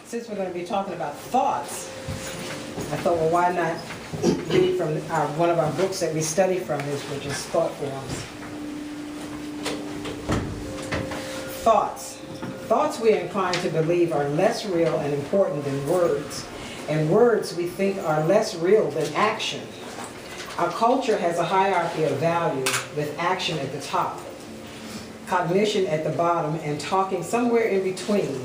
since we're going to be talking about thoughts, I thought, well, why not read from one of our books that we study from, which is Thought Forms. Thoughts. Thoughts we are inclined to believe are less real and important than words, and words we think are less real than action. Our culture has a hierarchy of value with action at the top, cognition at the bottom, and talking somewhere in between.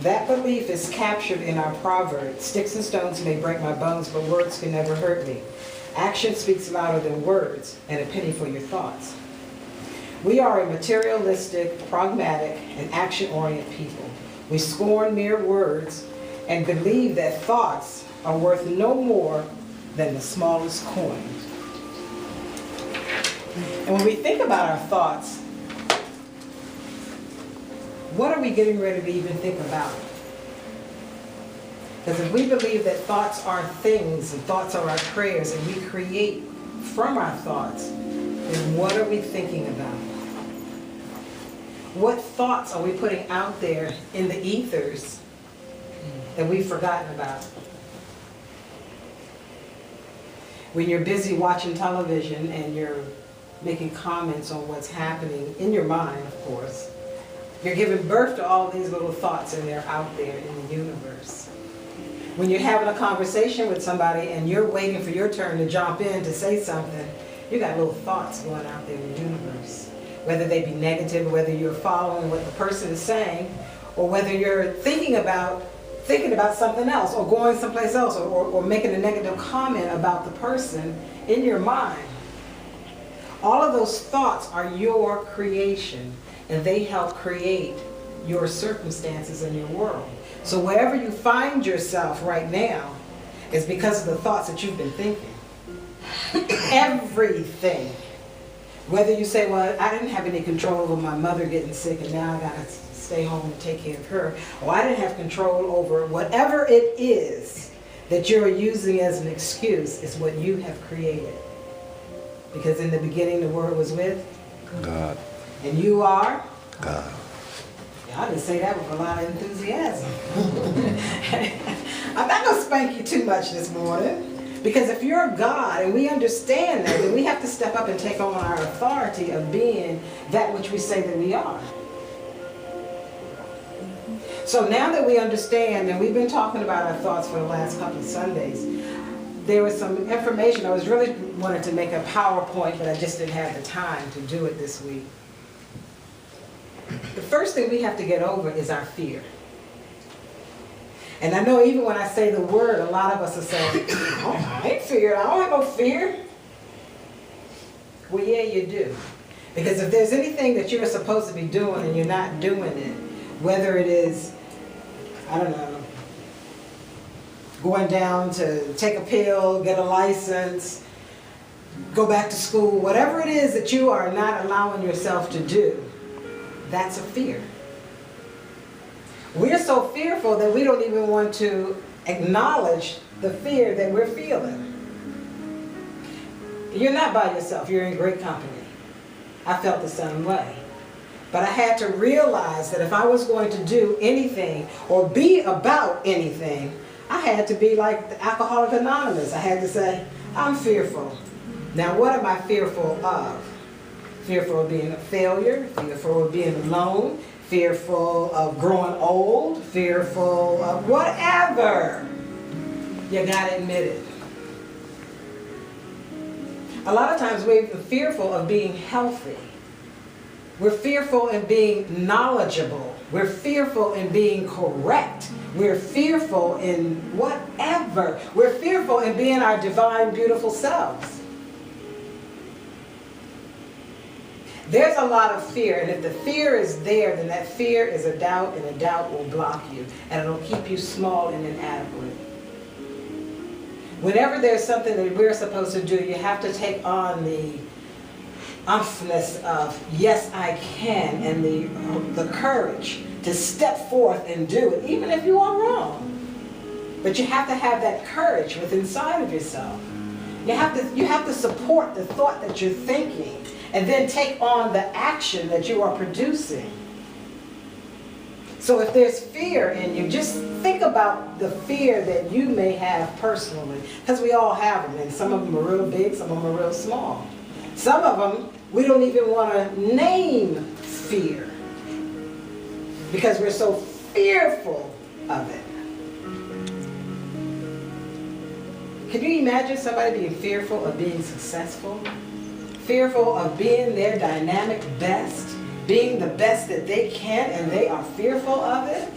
That belief is captured in our proverb, sticks and stones may break my bones, but words can never hurt me. Action speaks louder than words, and a penny for your thoughts. We are a materialistic, pragmatic, and action-oriented people. We scorn mere words and believe that thoughts are worth no more than the smallest coin. And when we think about our thoughts, what are we getting ready to even think about? Because if we believe that thoughts are things and thoughts are our prayers and we create from our thoughts, then what are we thinking about? What thoughts are we putting out there in the ethers that we've forgotten about? When you're busy watching television and you're making comments on what's happening in your mind, of course, you're giving birth to all these little thoughts and they're out there in the universe. When you're having a conversation with somebody and you're waiting for your turn to jump in to say something, you got little thoughts going out there in the universe. Whether they be negative, whether you're following what the person is saying, or whether you're thinking about something else, or going someplace else, or making a negative comment about the person in your mind. All of those thoughts are your creation. And they help create your circumstances in your world. So wherever you find yourself right now is because of the thoughts that you've been thinking. Everything. Whether you say, well, I didn't have any control over my mother getting sick and now I got to stay home and take care of her. Or I didn't have control over whatever it is that you're using as an excuse is what you have created. Because in the beginning the Word was with God. And you are? God. Yeah, I didn't say that with a lot of enthusiasm. I'm not going to spank you too much this morning. Because if you're God and we understand that, then we have to step up and take on our authority of being that which we say that we are. So now that we understand, and we've been talking about our thoughts for the last couple of Sundays, there was some information. I was really wanted to make a PowerPoint, but I just didn't have the time to do it this week. The first thing we have to get over is our fear. And I know even when I say the word, a lot of us will say, oh, I ain't feared. I don't have no fear. Well, yeah, you do. Because if there's anything that you're supposed to be doing and you're not doing it, whether it is, I don't know, going down to take a pill, get a license, go back to school, whatever it is that you are not allowing yourself to do, that's a fear. We're so fearful that we don't even want to acknowledge the fear that we're feeling. You're not by yourself, you're in great company. I felt the same way. But I had to realize that if I was going to do anything or be about anything, I had to be like the Alcoholics Anonymous. I had to say, I'm fearful. Now what am I fearful of? Fearful of being a failure, fearful of being alone, fearful of growing old, fearful of whatever. You gotta admit it. A lot of times we're fearful of being healthy. We're fearful in being knowledgeable. We're fearful in being correct. We're fearful in whatever. We're fearful in being our divine, beautiful selves. There's a lot of fear, and if the fear is there, then that fear is a doubt, and a doubt will block you, and it'll keep you small and inadequate. Whenever there's something that we're supposed to do, you have to take on the umphness of, yes, I can, and the courage to step forth and do it, even if you are wrong. But you have to have that courage within inside of yourself. You have to support the thought that you're thinking, and then take on the action that you are producing. So if there's fear in you, just think about the fear that you may have personally, because we all have them, and some of them are real big, some of them are real small. Some of them, we don't even want to name fear, because we're so fearful of it. Can you imagine somebody being fearful of being successful? Fearful of being their dynamic best? Being the best that they can, and they are fearful of it?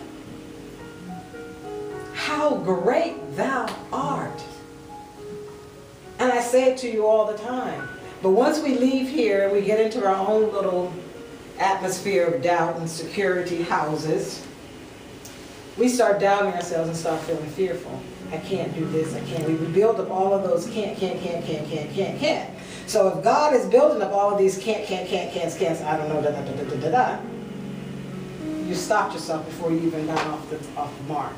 How great thou art. And I say it to you all the time. But once we leave here and we get into our own little atmosphere of doubt and security houses, we start doubting ourselves and start feeling fearful. I can't do this, I can't. We build up all of those can't. So if God is building up all of these can't, I don't know, you stopped yourself before you even got off the mark.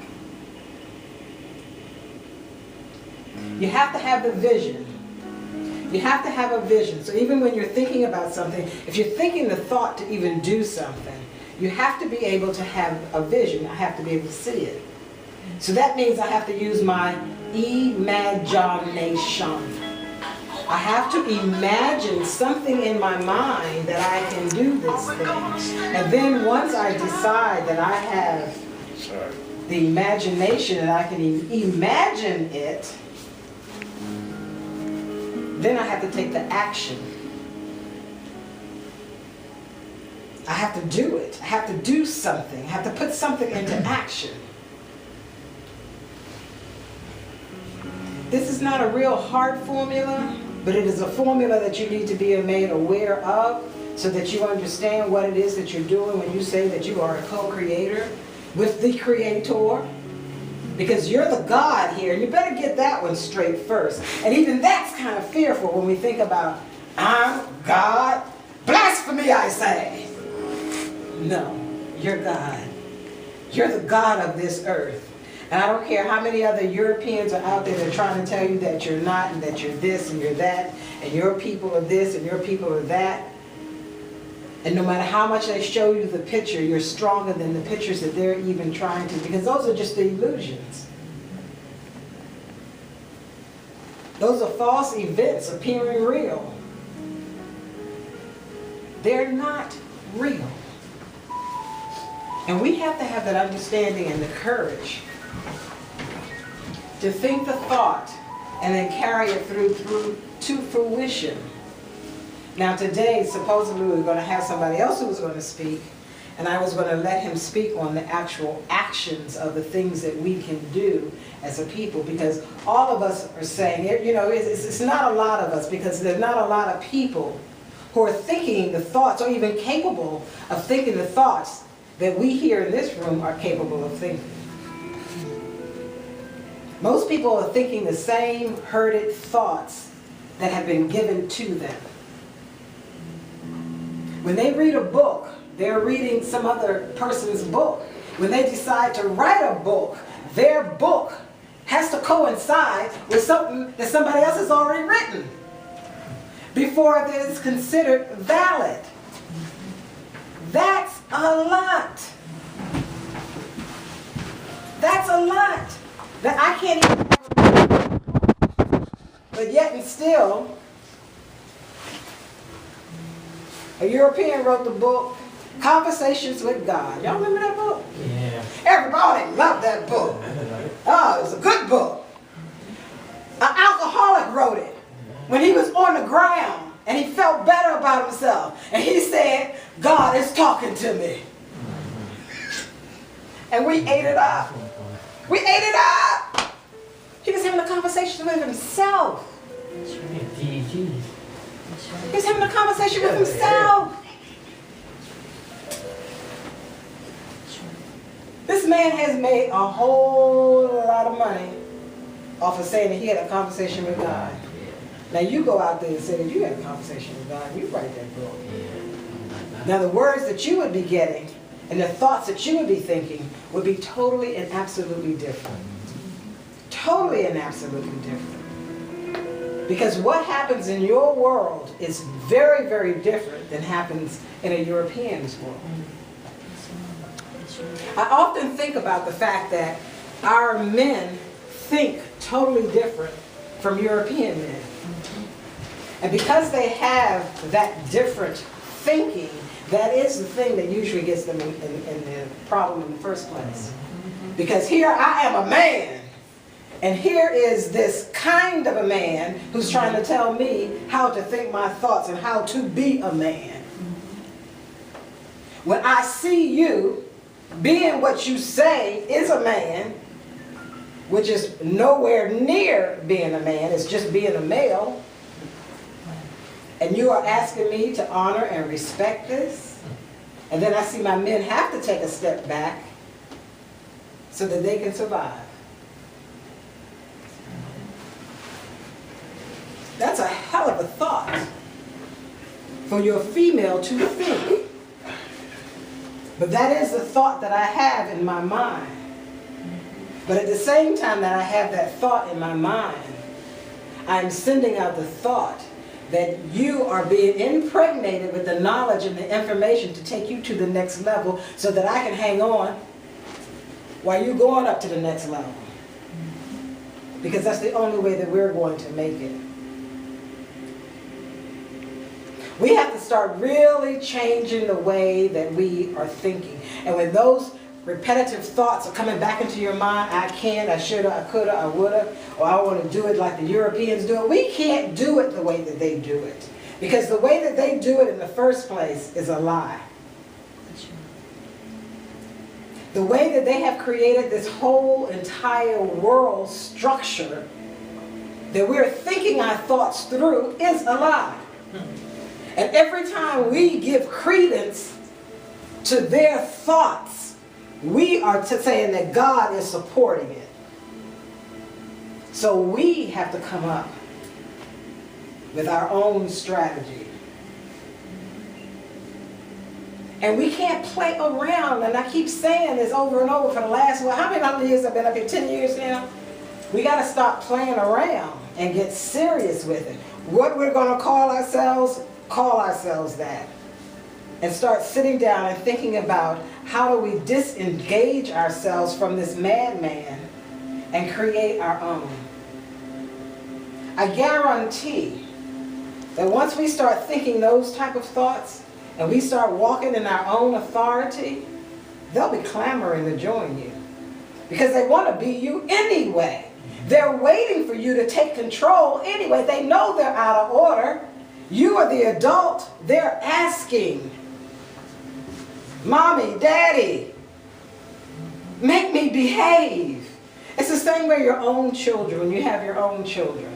You have to have the vision. You have to have a vision. So even when you're thinking about something, if you're thinking the thought to even do something, you have to be able to have a vision. I have to be able to see it. So that means I have to use my imagination. I have to imagine something in my mind that I can do this thing. And then once I decide that I have the imagination and I can imagine it, then I have to take the action. I have to do it. I have to do something. I have to put something into action. This is not a real hard formula, but it is a formula that you need to be made aware of so that you understand what it is that you're doing when you say that you are a co-creator with the Creator. Because you're the God here, and you better get that one straight first. And even that's kind of fearful when we think about, I'm God. Blasphemy, I say. No, you're God. You're the God of this earth. And I don't care how many other Europeans are out there that are trying to tell you that you're not, and that you're this and you're that, and your people are this and your people are that. And no matter how much they show you the picture, you're stronger than the pictures that they're even trying to, because those are just the illusions. Those are false events appearing real. They're not real. And we have to have that understanding and the courage to think the thought and then carry it through to fruition. Now today, supposedly we were going to have somebody else who was going to speak, and I was going to let him speak on the actual actions of the things that we can do as a people, because all of us are saying, you know, it's not a lot of us, because there's not a lot of people who are thinking the thoughts, or even capable of thinking the thoughts that we here in this room are capable of thinking. Most people are thinking the same herded thoughts that have been given to them. When they read a book, they're reading some other person's book. When they decide to write a book, their book has to coincide with something that somebody else has already written before it is considered valid. That's a lot. That's a lot. That I can't even, but yet and still, a European wrote the book, Conversations with God. Y'all remember that book? Yeah. Everybody loved that book. Oh, it was a good book. An alcoholic wrote it when he was on the ground and he felt better about himself. And he said, God is talking to me. And we ate it up. We ate it up. He was having a conversation with himself. That's right. DDG. He was having a conversation with himself. This man has made a whole lot of money off of saying that he had a conversation with God. Now you go out there and say that you had a conversation with God, and you write that book. Now the words that you would be getting and the thoughts that you would be thinking would be totally and absolutely different. Totally and absolutely different. Because what happens in your world is very, very different than happens in a European's world. I often think about the fact that our men think totally different from European men. And because they have that different thinking, that is the thing that usually gets them in the problem in the first place. Because here I am a man, and here is this kind of a man who's trying to tell me how to think my thoughts and how to be a man. When I see you being what you say is a man, which is nowhere near being a man, it's just being a male, and you are asking me to honor and respect this, and then I see my men have to take a step back so that they can survive. That's a hell of a thought for your female to think. But that is the thought that I have in my mind. But at the same time that I have that thought in my mind, I'm sending out the thought that you are being impregnated with the knowledge and the information to take you to the next level so that I can hang on while you're going up to the next level. Because that's the only way that we're going to make it. We have to start really changing the way that we are thinking. And when those repetitive thoughts are coming back into your mind, I can, I shoulda, I coulda, I woulda, or I want to do it like the Europeans do it. We can't do it the way that they do it. Because the way that they do it in the first place is a lie. The way that they have created this whole entire world structure that we're thinking our thoughts through is a lie. And every time we give credence to their thoughts, we are saying that God is supporting it. So we have to come up with our own strategy. And we can't play around, and I keep saying this over and over for the last, well, how many years I've been up here, 10 years now? We got to stop playing around and get serious with it. What we're going to call ourselves that. And start sitting down and thinking about how do we disengage ourselves from this madman and create our own. I guarantee that once we start thinking those type of thoughts and we start walking in our own authority, they'll be clamoring to join you. Because they want to be you anyway. They're waiting for you to take control anyway. They know they're out of order. You are the adult. They're asking, Mommy, Daddy, make me behave. It's the same way your own children, when you have your own children.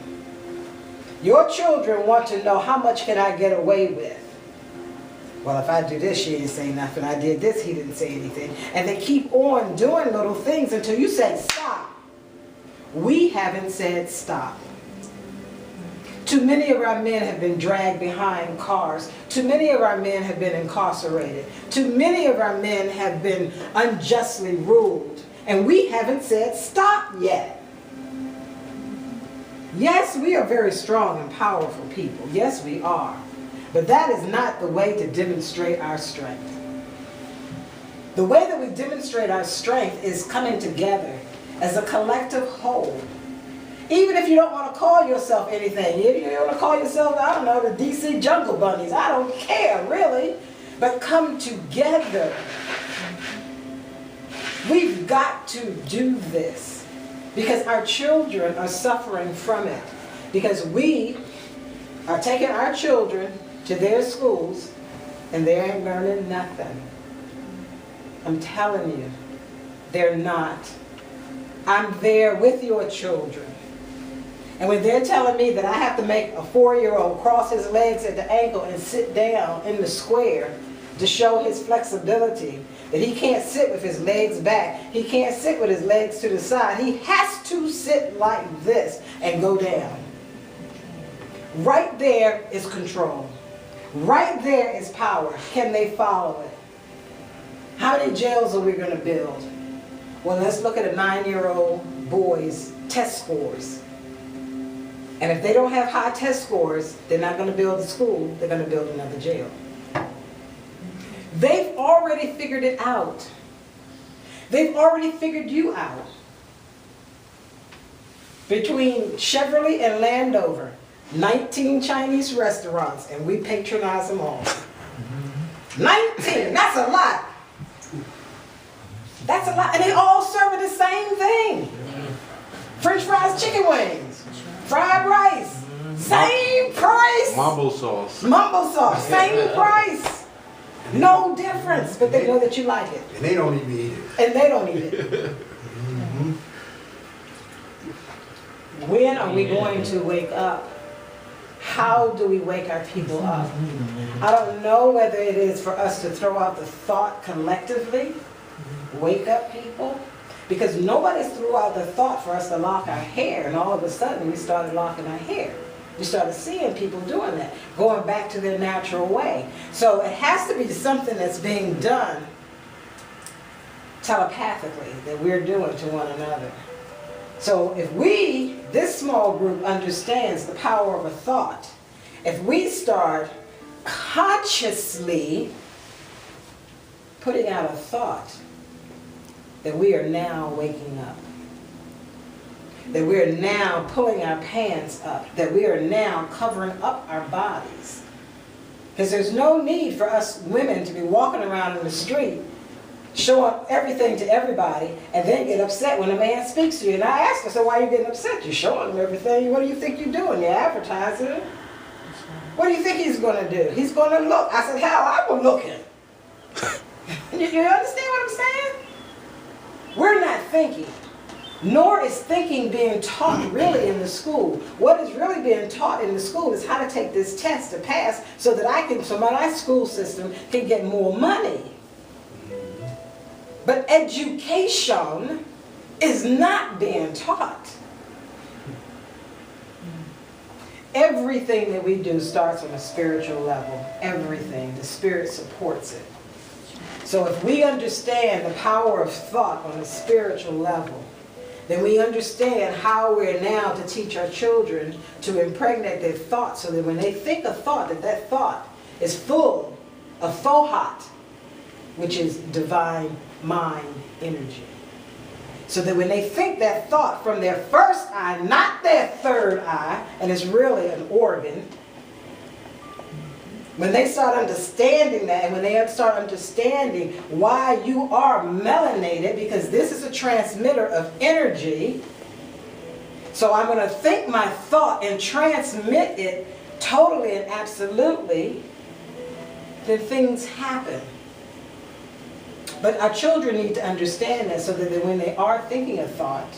Your children want to know, how much can I get away with? Well, if I do this, she didn't say nothing. I did this, he didn't say anything. And they keep on doing little things until you say, stop. We haven't said stop. Too many of our men have been dragged behind cars. Too many of our men have been incarcerated. Too many of our men have been unjustly ruled. And we haven't said stop yet. Yes, we are very strong and powerful people. Yes, we are. But that is not the way to demonstrate our strength. The way that we demonstrate our strength is coming together as a collective whole. Even if you don't want to call yourself anything, if you want to call yourself, I don't know, the DC Jungle Bunnies, I don't care, really. But come together. We've got to do this because our children are suffering from it. Because we are taking our children to their schools and they ain't learning nothing. I'm telling you, they're not. I'm there with your children. And when they're telling me that I have to make a 4-year-old cross his legs at the ankle and sit down in the square to show his flexibility, that he can't sit with his legs back, he can't sit with his legs to the side, he has to sit like this and go down. Right there is control. Right there is power. Can they follow it? How many jails are we going to build? Well, let's look at a 9-year-old boy's test scores. And if they don't have high test scores, they're not going to build a school, they're going to build another jail. They've already figured it out. They've already figured you out. Between Chevrolet and Landover, 19 Chinese restaurants, and we patronize them all. 19, that's a lot. That's a lot, and they all serving the same thing. French fries, chicken wings, fried rice, same price. Mambo sauce. Mumbo sauce, same price. No difference, but they know that you like it. And they don't even eat it. And they don't eat it. When are we going to wake up? How do we wake our people up? I don't know whether it is for us to throw out the thought collectively, wake up people, because nobody threw out the thought for us to lock our hair, and all of a sudden we started locking our hair. We started seeing people doing that, going back to their natural way. So it has to be something that's being done telepathically that we're doing to one another. So if we, this small group, understands the power of a thought, if we start consciously putting out a thought that we are now waking up, that we are now pulling our pants up, that we are now covering up our bodies. Because there's no need for us women to be walking around in the street showing everything to everybody and then get upset when a man speaks to you. And I asked her, so why are you getting upset? You're showing him everything. What do you think you're doing? You're advertising. What do you think he's going to do? He's going to look. I said, hell, I will look him. You understand what I'm saying? We're not thinking. Nor is thinking being taught really in the school. What is really being taught in the school is how to take this test to pass so that so my school system can get more money. But education is not being taught. Everything that we do starts on a spiritual level. Everything. The Spirit supports it. So if we understand the power of thought on a spiritual level, then we understand how we're now to teach our children to impregnate their thoughts so that when they think a thought, that thought is full of thohat, which is divine mind energy. So that when they think that thought from their first eye, not their third eye, and it's really an organ, when they start understanding that, and when they start understanding why you are melanated, because this is a transmitter of energy, so I'm going to think my thought and transmit it totally and absolutely, then things happen. But our children need to understand that so that when they are thinking a thought,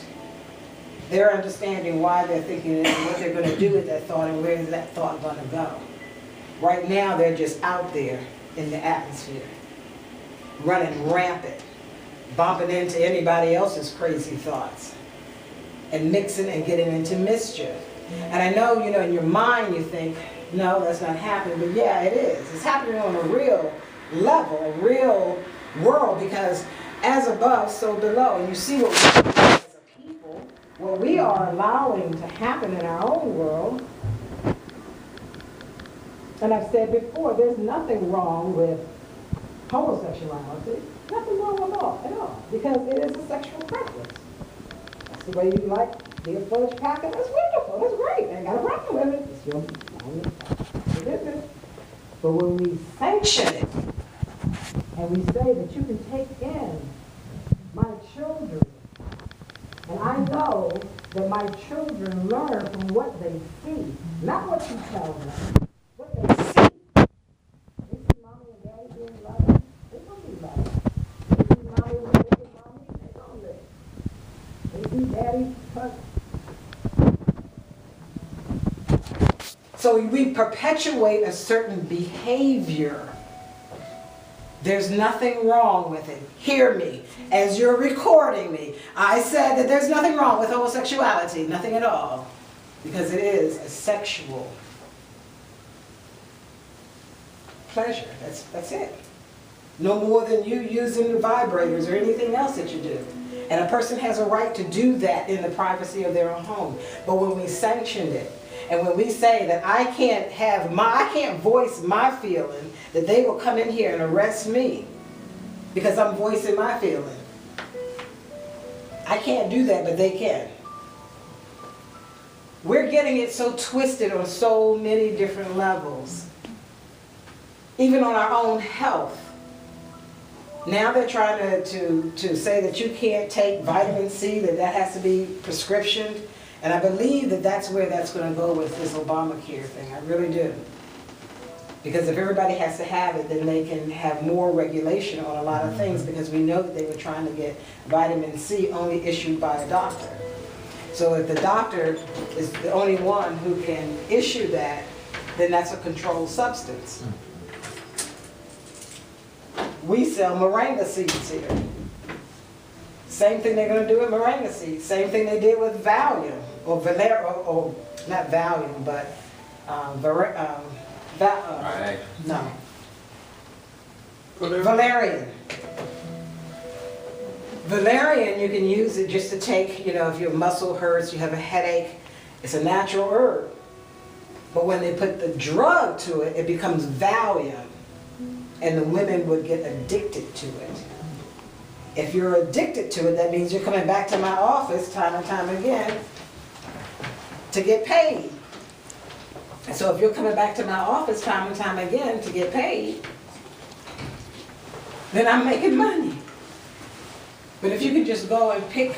they're understanding why they're thinking it and what they're going to do with that thought and where is that thought going to go. Right now, they're just out there in the atmosphere, running rampant, bumping into anybody else's crazy thoughts, and mixing and getting into mischief. And I know, in your mind you think, no, that's not happening, but yeah, it is. It's happening on a real level, a real world, because as above, so below. And you see what we're doing as a people, what we are allowing to happen in our own world. And I've said before, there's nothing wrong with homosexuality. Nothing wrong at all, because it is a sexual preference. That's the way you like be a fudge packer. That's wonderful. That's great. I ain't got a problem with it. It's your business. But when we sanction it, and we say that you can take in my children, and I know that my children learn from what they see, not what you tell them. What they see. They see mommy and daddy being loving, they're going to be loving. They see mommy and daddy being mommy, they're going to live. They see daddy touch. So we perpetuate a certain behavior. There's nothing wrong with it. Hear me. As you're recording me, I said that there's nothing wrong with homosexuality. Nothing at all. Because it is a sexual pleasure. That's it. No more than you using vibrators or anything else that you do. And a person has a right to do that in the privacy of their own home. But when we sanctioned it, and when we say that I can't voice my feeling, that they will come in here and arrest me because I'm voicing my feeling. I can't do that, but they can. We're getting it so twisted on so many different levels. Even on our own health. Now they're trying to say that you can't take vitamin C, that has to be prescriptioned. And I believe that that's where that's going to go with this Obamacare thing. I really do. Because if everybody has to have it, then they can have more regulation on a lot of things, because we know that they were trying to get vitamin C only issued by a doctor. So if the doctor is the only one who can issue that, then that's a controlled substance. We sell moringa seeds here. Same thing they're going to do with moringa seeds. Same thing they did with Valium, or not Valium, but no. Valerian. Valerian, you can use it just to take, if your muscle hurts, you have a headache, it's a natural herb. But when they put the drug to it, it becomes Valium. And the women would get addicted to it. If you're addicted to it, that means you're coming back to my office time and time again to get paid. And so if you're coming back to my office time and time again to get paid, then I'm making money. But if you can just go and pick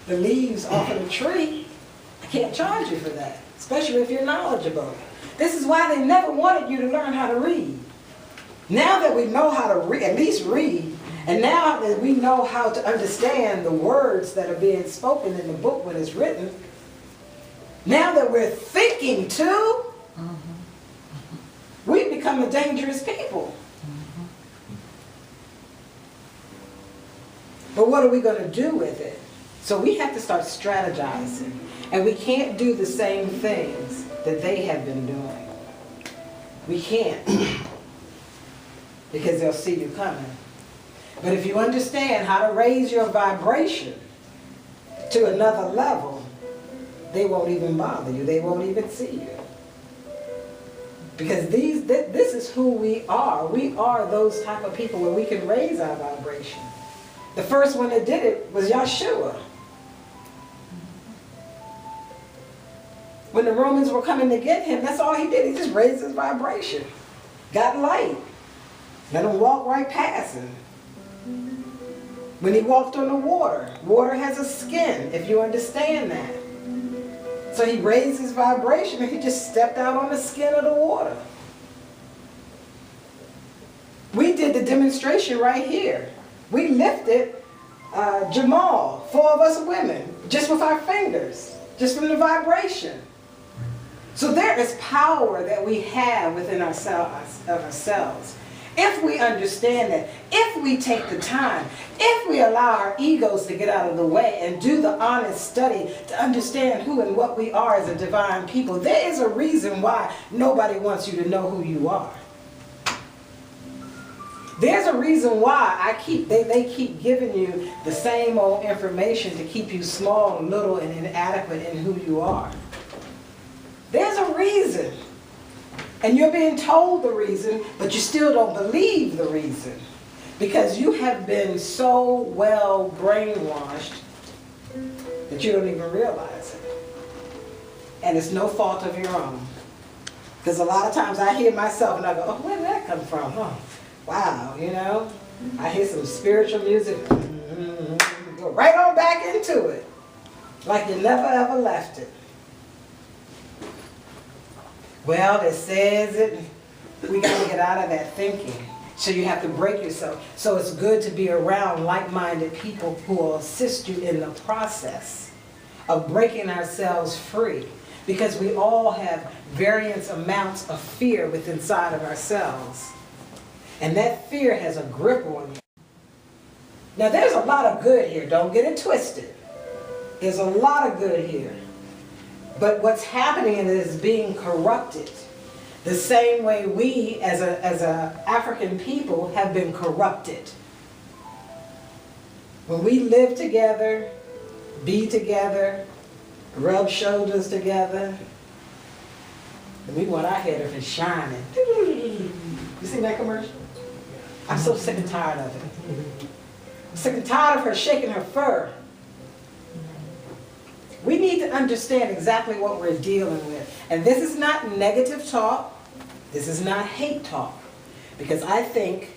the leaves off of the tree, I can't charge you for that, especially if you're knowledgeable. This is why they never wanted you to learn how to read. Now that we know how to read, at least read, and now that we know how to understand the words that are being spoken in the book when it's written, now that we're thinking too, we become a dangerous people. But what are we going to do with it? So we have to start strategizing. And we can't do the same things that they have been doing. We can't. Because they'll see you coming. But if you understand how to raise your vibration to another level, they won't even bother you. They won't even see you. Because this is who we are. We are those type of people where we can raise our vibration. The first one that did it was Yeshua. When the Romans were coming to get him, that's all he did. He just raised his vibration. Got light. Let him walk right past him. When he walked on the water, water has a skin, if you understand that. So he raised his vibration and he just stepped out on the skin of the water. We did the demonstration right here. We lifted Jamal, 4 of us women, just with our fingers, just from the vibration. So there is power that we have within ourselves. If we understand that, if we take the time, if we allow our egos to get out of the way and do the honest study to understand who and what we are as a divine people, there is a reason why nobody wants you to know who you are. There's a reason why they keep giving you the same old information to keep you small, little, and inadequate in who you are. There's a reason. And you're being told the reason, but you still don't believe the reason. Because you have been so well brainwashed that you don't even realize it. And it's no fault of your own. Because a lot of times I hear myself and I go, oh, where did that come from? Oh, wow, I hear some spiritual music. Go right on back into it. Like you never ever left it. Well, it says it. We got to get out of that thinking. So you have to break yourself. So it's good to be around like-minded people who will assist you in the process of breaking ourselves free. Because we all have various amounts of fear within inside of ourselves. And that fear has a grip on you. Now there's a lot of good here. Don't get it twisted. There's a lot of good here. But what's happening is being corrupted. The same way we as a African people have been corrupted. When we live together, be together, rub shoulders together, and we want our head up and shining. You seen that commercial? I'm so sick and tired of it. I'm sick and tired of her shaking her fur. We need to understand exactly what we're dealing with. And this is not negative talk. This is not hate talk. Because I think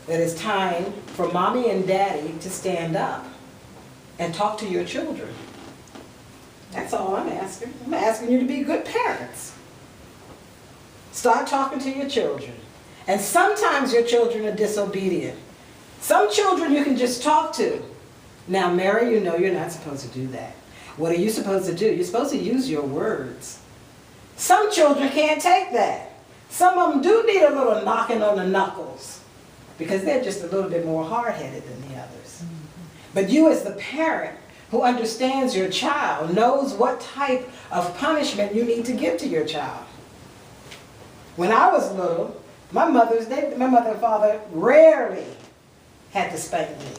that it's time for mommy and daddy to stand up and talk to your children. That's all I'm asking. I'm asking you to be good parents. Start talking to your children. And sometimes your children are disobedient. Some children you can just talk to. Now, Mary, you know you're not supposed to do that. What are you supposed to do? You're supposed to use your words. Some children can't take that. Some of them do need a little knocking on the knuckles because they're just a little bit more hard-headed than the others. But you as the parent who understands your child knows what type of punishment you need to give to your child. When I was little, my mother and father rarely had to spank me.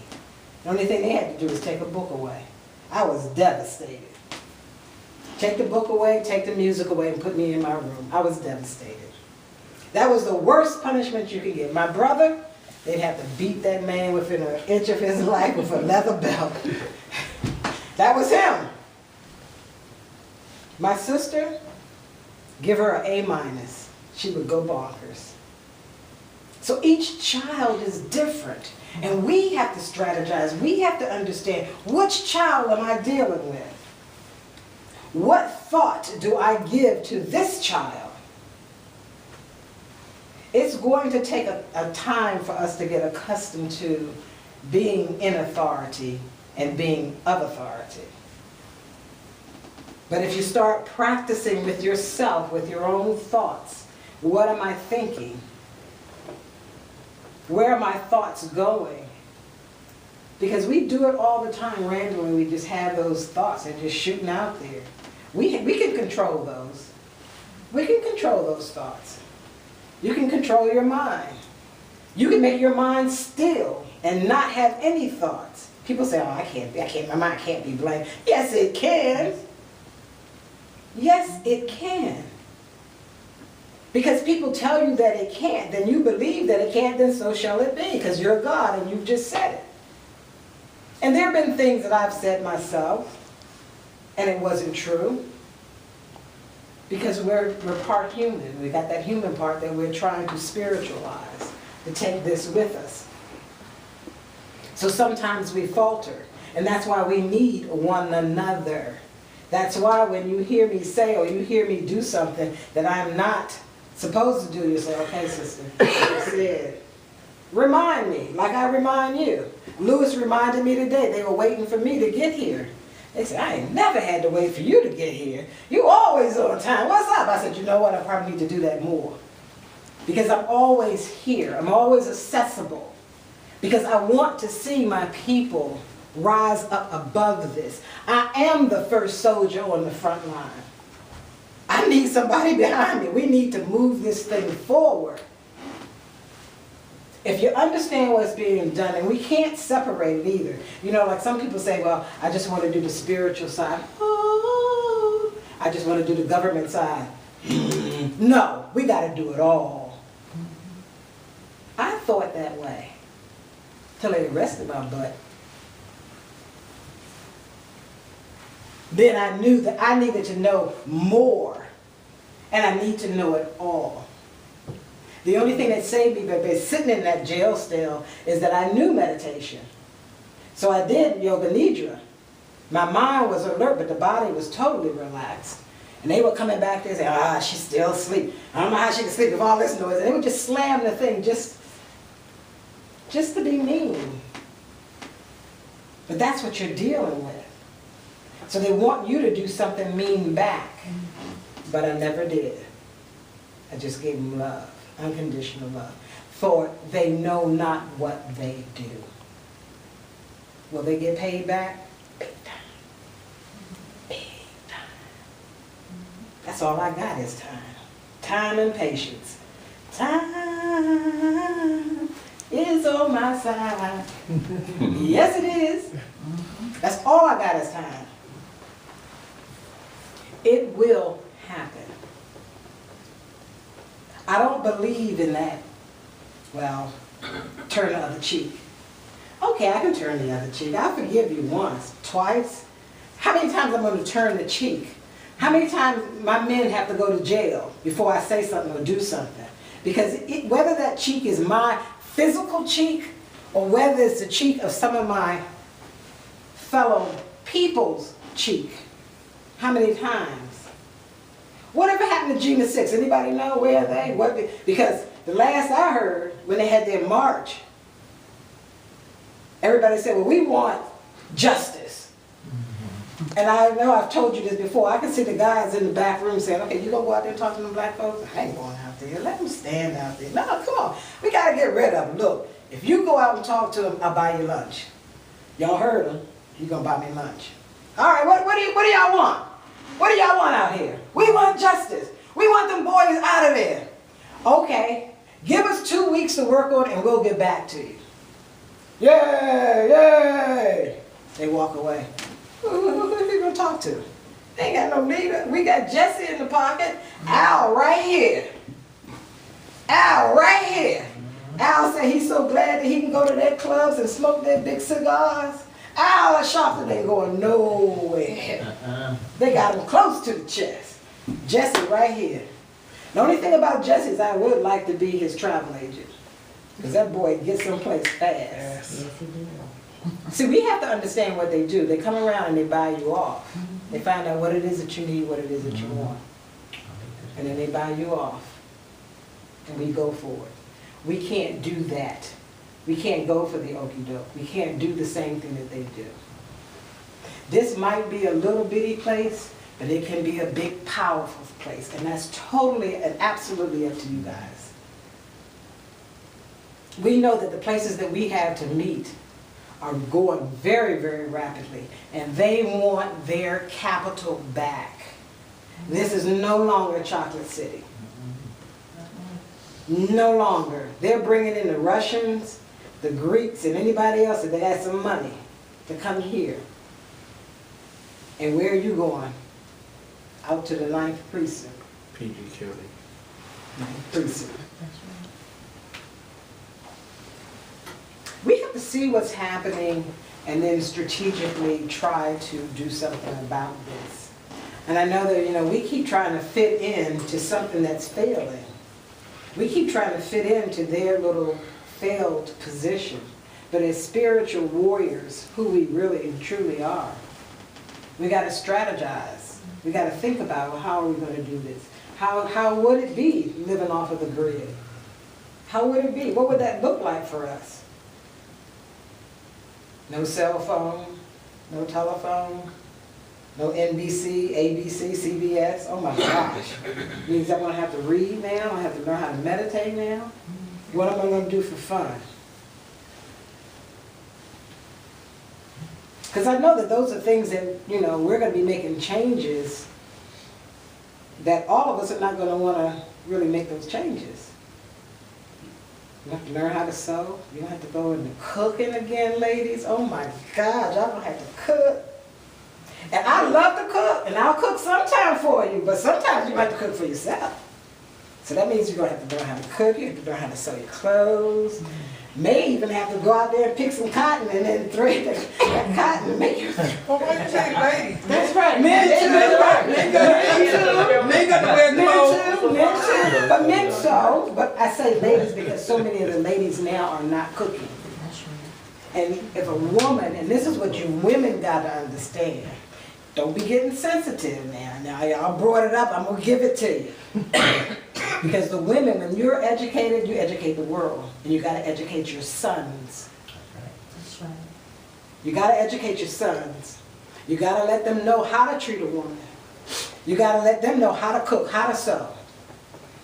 The only thing they had to do was take a book away. I was devastated. Take the book away, take the music away, and put me in my room. I was devastated. That was the worst punishment you could get. My brother, they'd have to beat that man within an inch of his life with a leather belt. That was him. My sister, give her an A-. She would go bonkers. So each child is different. And we have to strategize. We have to understand, which child am I dealing with? What thought do I give to this child? It's going to take a time for us to get accustomed to being in authority and being of authority. But if you start practicing with yourself, with your own thoughts, what am I thinking? Where are my thoughts going? Because we do it all the time randomly. We just have those thoughts and just shooting out there. We can control those. We can control those thoughts. You can control your mind. You can make your mind still and not have any thoughts. People say, oh, my mind can't be blamed. Yes, it can. Yes, it can. Because people tell you that it can't, then you believe that it can't, then so shall it be, because you're God and you've just said it. And there have been things that I've said myself, and it wasn't true, because we're part human. We got that human part that we're trying to spiritualize, to take this with us. So sometimes we falter, and that's why we need one another. That's why when you hear me say or you hear me do something that I'm not supposed to do, you say, okay, sister, you said. Remind me, like I remind you. Lewis reminded me today, they were waiting for me to get here. They said, I ain't never had to wait for you to get here. You always on time. What's up? I said, you know what, I probably need to do that more. Because I'm always here. I'm always accessible. Because I want to see my people rise up above this. I am the first soldier on the front line. I need somebody behind me. We need to move this thing forward. If you understand what's being done, and we can't separate it either. You know, like some people say, well, I just want to do the spiritual side. Oh, I just want to do the government side. No, we got to do it all. I thought that way till they arrested my butt. Then I knew that I needed to know more, and I need to know it all. The only thing that saved me by sitting in that jail cell is that I knew meditation. So I did yoga nidra. My mind was alert, but the body was totally relaxed. And they were coming back there saying, she's still asleep. I don't know how she can sleep with all this noise. And they would just slam the thing just to be mean. But that's what you're dealing with. So they want you to do something mean back. But I never did. I just gave them love, unconditional love. For they know not what they do. Will they get paid back? Big time. Big time. That's all I got is time. Time and patience. Time is on my side. Yes, it is. That's all I got is time. It will happen. I don't believe in that, well, turn the other cheek. Okay, I can turn the other cheek. I forgive you once, twice. How many times I'm going to turn the cheek? How many times my men have to go to jail before I say something or do something? Because whether that cheek is my physical cheek or whether it's the cheek of some of my fellow people's cheek, how many times? Whatever happened to Gina Six? Anybody know where are they? Because the last I heard, when they had their march, everybody said, well, we want justice. And I know I've told you this before. I can see the guys in the back room saying, okay, you gonna go out there and talk to them black folks? I ain't going out there. Let them stand out there. No, come on. We gotta get rid of them. Look, if you go out and talk to them, I'll buy you lunch. Y'all heard them. You gonna buy me lunch. All right, what do y'all want? What do y'all want out here? We want justice. We want them boys out of there. Okay, give us 2 weeks to work on it and we'll get back to you. Yay, yay. They walk away. Who are you going to talk to? They ain't got no leader. We got Jesse in the pocket. Al right here. Al right here. Al said he's so glad that he can go to their clubs and smoke their big cigars. Al and Sharpton ain't going nowhere. They got him close to the chest. Jesse right here. The only thing about Jesse is I would like to be his travel agent. Because that boy gets someplace fast. Yes, he did. See, we have to understand what they do. They come around and they buy you off. They find out what it is that you need, what it is that you want. And then they buy you off. And we go for it. We can't do that. We can't go for the okie doke. We can't do the same thing that they do. This might be a little bitty place, but it can be a big, powerful place. And that's totally and absolutely up to you guys. We know that the places that we have to meet are going very, very rapidly, and they want their capital back. This is no longer Chocolate City. No longer. They're bringing in the Russians, the Greeks, and anybody else that they had some money to come here. And where are you going? Out to the 9th precinct. PG County. 9th precinct. We have to see what's happening and then strategically try to do something about this. And I know that, we keep trying to fit into something that's failing. We keep trying to fit into their little failed position. But as spiritual warriors, who we really and truly are, we got to strategize. We got to think about, well, how are we going to do this? How would it be living off of the grid? How would it be? What would that look like for us? No cell phone, no telephone, no NBC, ABC, CBS. Oh my gosh. Means I'm going to have to read now. I have to learn how to meditate now. What am I going to do for fun? Because I know that those are things that, we're going to be making changes that all of us are not going to want to really make those changes. You have to learn how to sew. You don't have to go into cooking again, ladies. Oh my God, y'all don't have to cook. And I love to cook, and I'll cook sometime for you, but sometimes you have to cook for yourself. So that means you're going to have to learn how to cook, you have to learn how to sew your clothes. May even have to go out there and pick some cotton and then thread that cotton and make your... Well, why you say ladies? That's right. Men too. Men got to wear clothes. Men too. But men sew. But I say ladies because so many of the ladies now are not cooking. And if a woman, and this is what you women got to understand, don't be getting sensitive now. Now y'all brought it up, I'm going to give it to you. Because the women, when you're educated, you educate the world. And you got to educate your sons. That's right. You got to educate your sons. You got to let them know how to treat a woman. You got to let them know how to cook, how to sew.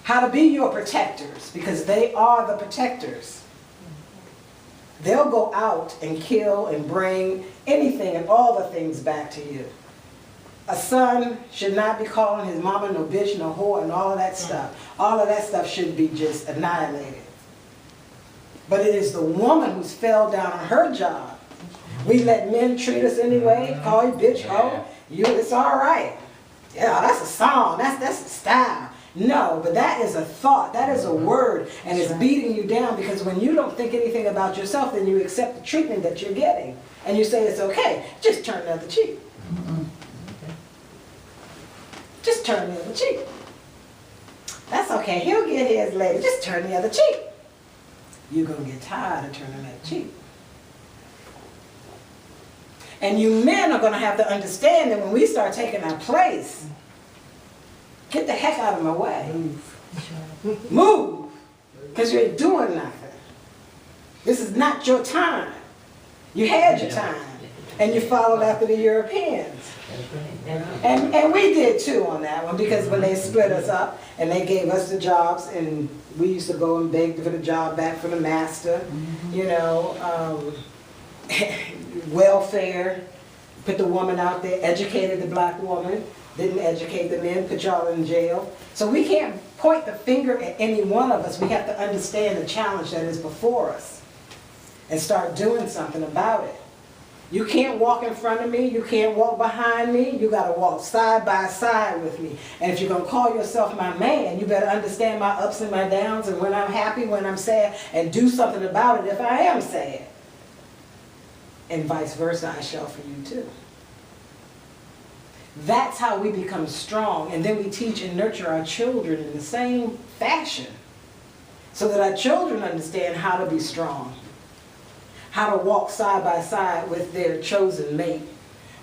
How to be your protectors, because they are the protectors. They'll go out and kill and bring anything and all the things back to you. A son should not be calling his mama no bitch, no whore, and all of that stuff. All of that stuff should be just annihilated. But it is the woman who's fell down on her job. We let men treat us anyway, call you bitch, hoe. It's all right. Yeah, that's a song, that's a style. No, but that is a thought, that is a word, and it's beating you down because when you don't think anything about yourself, then you accept the treatment that you're getting. And you say it's okay, just turn the other cheek. Just turn the other cheek. That's okay, he'll get his later, just turn the other cheek. You're going to get tired of turning that cheek. And you men are going to have to understand that when we start taking our place, get the heck out of my way. Move. Because you ain't doing nothing. This is not your time. You had your time. And you followed after the Europeans. And we did too on that one, because when they split us up and they gave us the jobs and we used to go and beg for the job back from the master, you know, welfare, put the woman out there, educated the black woman, didn't educate the men, put y'all in jail. So we can't point the finger at any one of us. We have to understand the challenge that is before us and start doing something about it. You can't walk in front of me, you can't walk behind me, you gotta walk side by side with me. And if you're gonna call yourself my man, you better understand my ups and my downs and when I'm happy, when I'm sad, and do something about it if I am sad. And vice versa, I shall for you too. That's how we become strong, and then we teach and nurture our children in the same fashion so that our children understand how to be strong. How to walk side by side with their chosen mate.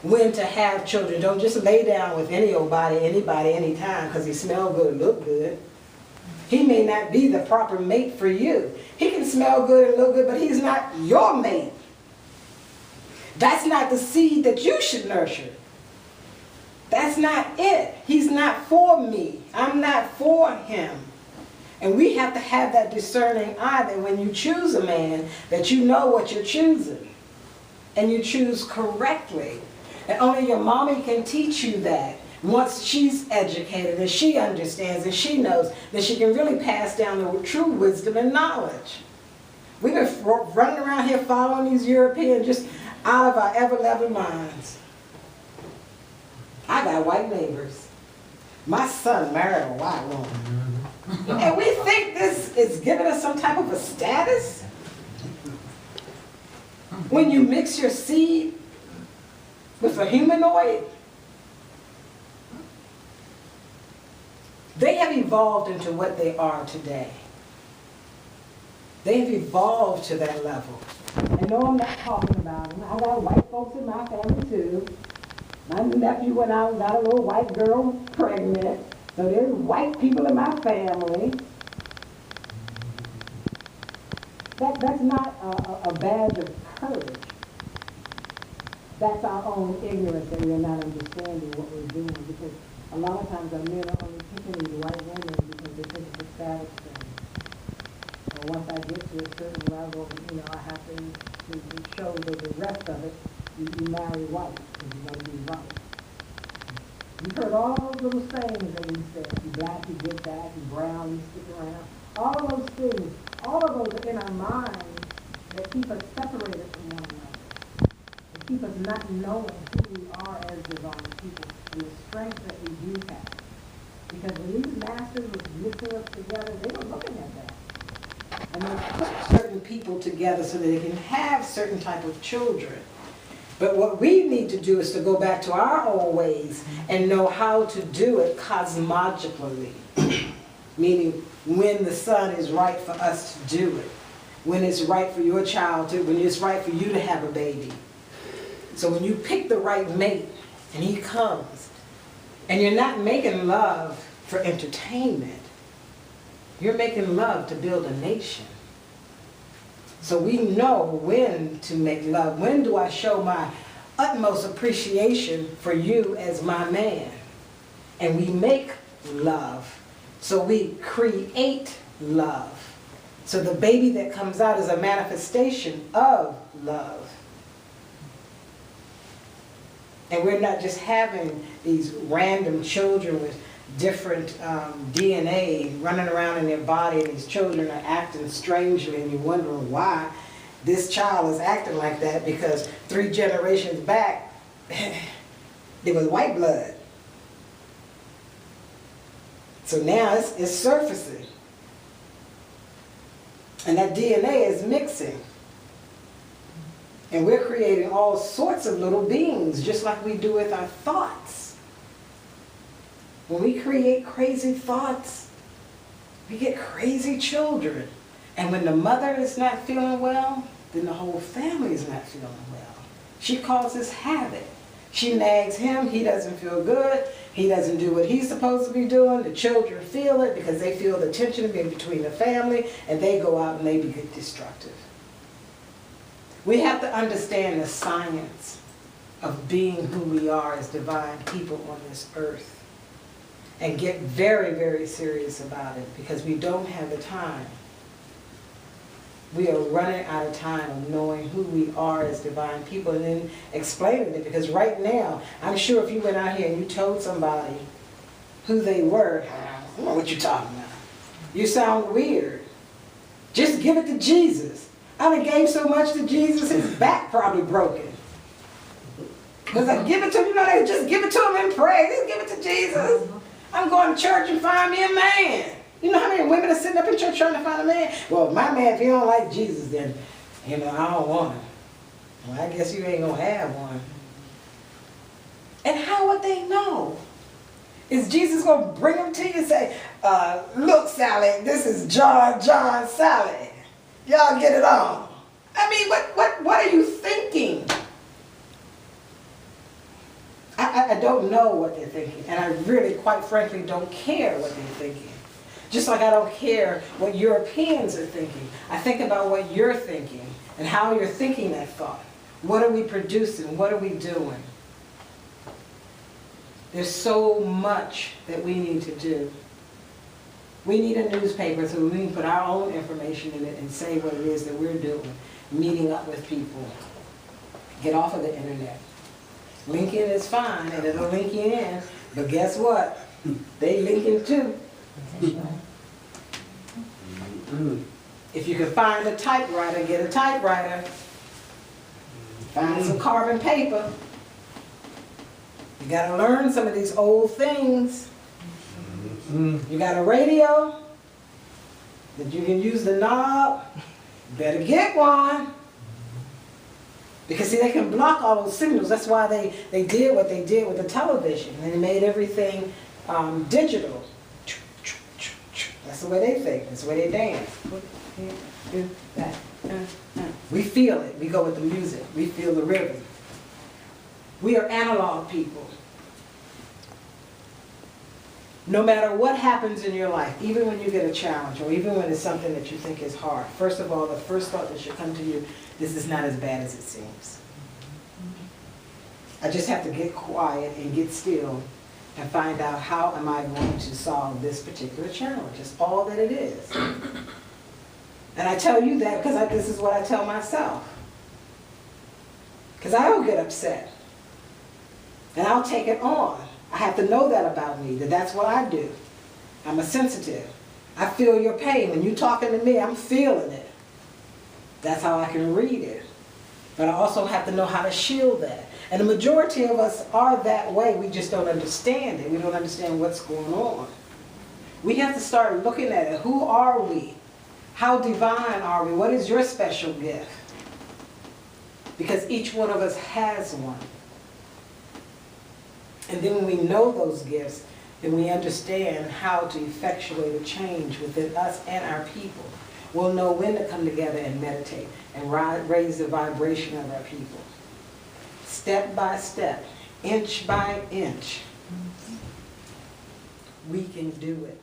When to have children. Don't just lay down with any old body, anybody, anytime, because he smell good, look good. He may not be the proper mate for you. He can smell good and look good, but he's not your mate. That's not the seed that you should nurture. That's not it. He's not for me. I'm not for him. And we have to have that discerning eye that when you choose a man, that you know what you're choosing. And you choose correctly. And only your mommy can teach you that. Once she's educated and she understands and she knows, that she can really pass down the true wisdom and knowledge. We've been running around here following these Europeans just out of our ever-loving minds. I got white neighbors. My son married a white woman. And we think this is giving us some type of a status? When you mix your seed with a humanoid? They have evolved into what they are today. They have evolved to that level. And no, I'm not talking about them. I got white folks in my family too. My nephew went out and got a little white girl pregnant. So there's white people in my family. That's not a badge of courage. That's our own ignorance that we're not understanding what we're doing, because a lot of times our men are only picking these white women because they think it's a status thing. And once I get to a certain level, you know, I have to show that the rest of it, you marry white, because you want to be white. You've heard all those little sayings that we said. You black, you get that. You brown, you stick around. All of those things, all of those are in our minds that keep us separated from one another. That keep us not knowing who we are as divine people and the strength that we do have. Because when these masters were mixing us together, they were looking at that. And they put certain people together so that they can have certain type of children. But what we need to do is to go back to our own ways and know how to do it cosmologically. Meaning when the sun is right for us to do it. When it's right for your child to, when it's right for you to have a baby. So when you pick the right mate and he comes, and you're not making love for entertainment, you're making love to build a nation. So we know when to make love. When do I show my utmost appreciation for you as my man? And we make love. So we create love. So the baby that comes out is a manifestation of love. And we're not just having these random children with different DNA running around in their body, and these children are acting strangely, and you're wondering why this child is acting like that, because 3 generations back, there was white blood. So now it's surfacing. And that DNA is mixing. And we're creating all sorts of little beings, just like we do with our thoughts. When we create crazy thoughts, we get crazy children. And when the mother is not feeling well, then the whole family is not feeling well. She causes havoc. She nags him, he doesn't feel good, he doesn't do what he's supposed to be doing, the children feel it because they feel the tension being between the family, and they go out and they get destructive. We have to understand the science of being who we are as divine people on this earth and get very, very serious about it because we don't have the time. We are running out of time of knowing who we are as divine people and then explaining it. Because right now, I'm sure if you went out here and you told somebody who they were, I don't know what you're talking about. You sound weird. Just give it to Jesus. I done gave so much to Jesus, his back probably broken. Because I give it to him, you know, they just give it to him and pray. Just give it to Jesus. I'm going to church and find me a man. You know how many women are sitting up in church trying to find a man? Well, my man, if you don't like Jesus, then, you know, I don't want him. Well, I guess you ain't going to have one. And how would they know? Is Jesus going to bring them to you and say, look, Sally, this is John, Sally. Y'all get it on. I mean, what are you thinking? I don't know what they're thinking. And I really, quite frankly, don't care what they're thinking. Just like I don't care what Europeans are thinking. I think about what you're thinking and how you're thinking that thought. What are we producing? What are we doing? There's so much that we need to do. We need a newspaper so we can put our own information in it and say what it is that we're doing. Meeting up with people. Get off of the internet. LinkedIn is fine and it'll link you in, but guess what? They link in too. If you can find a typewriter, get a typewriter. Find some carbon paper. You gotta learn some of these old things. You got a radio that you can use the knob. Better get one. Because see, they can block all those signals. That's why they did what they did with the television. And they made everything digital. That's the way they think. That's the way they dance. Do that. We feel it. We go with the music. We feel the rhythm. We are analog people. No matter what happens in your life, even when you get a challenge or even when it's something that you think is hard, first of all, the first thought that should come to you, this is not as bad as it seems. I just have to get quiet and get still and find out how am I going to solve this particular challenge. It's all that it is. And I tell you that because this is what I tell myself. Because I don't get upset. And I'll take it on. I have to know that about me, that that's what I do. I'm a sensitive. I feel your pain. When you're talking to me, I'm feeling it. That's how I can read it. But I also have to know how to shield that. And the majority of us are that way. We just don't understand it. We don't understand what's going on. We have to start looking at it. Who are we? How divine are we? What is your special gift? Because each one of us has one. And then when we know those gifts, then we understand how to effectuate a change within us and our people. We'll know when to come together and meditate and raise the vibration of our people. Step by step, inch by inch, we can do it.